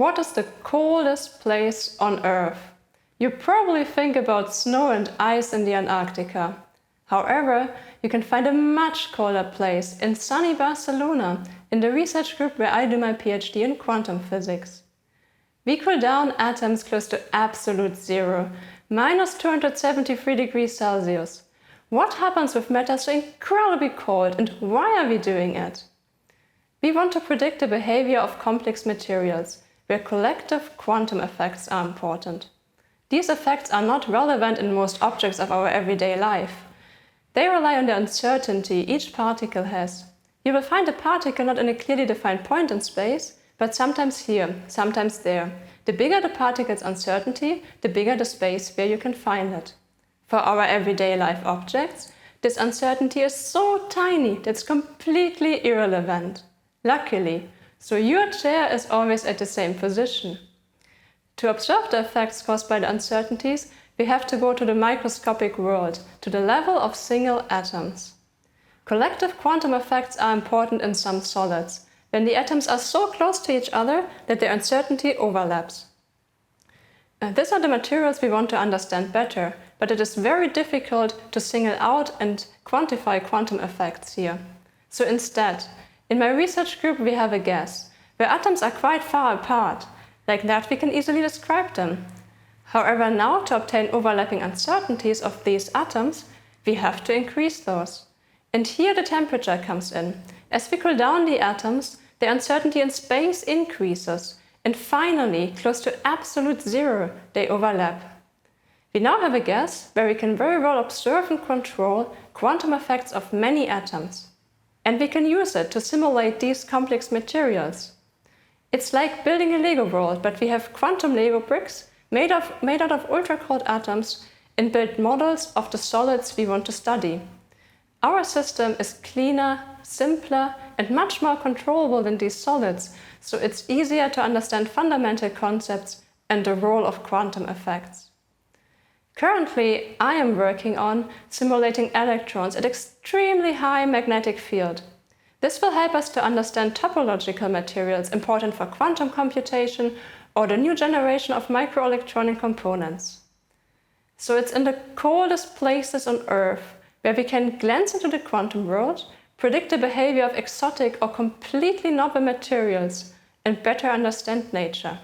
What is the coldest place on Earth? You probably think about snow and ice in the Antarctica. However, you can find a much colder place in sunny Barcelona, in the research group where I do my PhD in quantum physics. We cool down atoms close to absolute zero, minus 273 degrees Celsius. What happens with matter so incredibly cold, and why are we doing it? We want to predict the behavior of complex materials, where collective quantum effects are important. These effects are not relevant in most objects of our everyday life. They rely on the uncertainty each particle has. You will find a particle not in a clearly defined point in space, but sometimes here, sometimes there. The bigger the particle's uncertainty, the bigger the space where you can find it. For our everyday life objects, this uncertainty is so tiny that it's completely irrelevant. Luckily, so your chair is always at the same position. To observe the effects caused by the uncertainties, we have to go to the microscopic world, to the level of single atoms. Collective quantum effects are important in some solids, when the atoms are so close to each other that their uncertainty overlaps. These are the materials we want to understand better, but it is very difficult to single out and quantify quantum effects here. So instead, in my research group we have a guess, where atoms are quite far apart. Like that we can easily describe them. However, now to obtain overlapping uncertainties of these atoms, we have to increase those. And here the temperature comes in. As we cool down the atoms, the uncertainty in space increases, and finally, close to absolute zero, they overlap. We now have a guess where we can very well observe and control quantum effects of many atoms. And we can use it to simulate these complex materials. It's like building a Lego world, but we have quantum Lego bricks made out of ultracold atoms and build models of the solids we want to study. Our system is cleaner, simpler, and much more controllable than these solids, so it's easier to understand fundamental concepts and the role of quantum effects. Currently, I am working on simulating electrons at extremely high magnetic field. This will help us to understand topological materials important for quantum computation or the new generation of microelectronic components. So it's in the coldest places on Earth where we can glance into the quantum world, predict the behavior of exotic or completely novel materials, and better understand nature.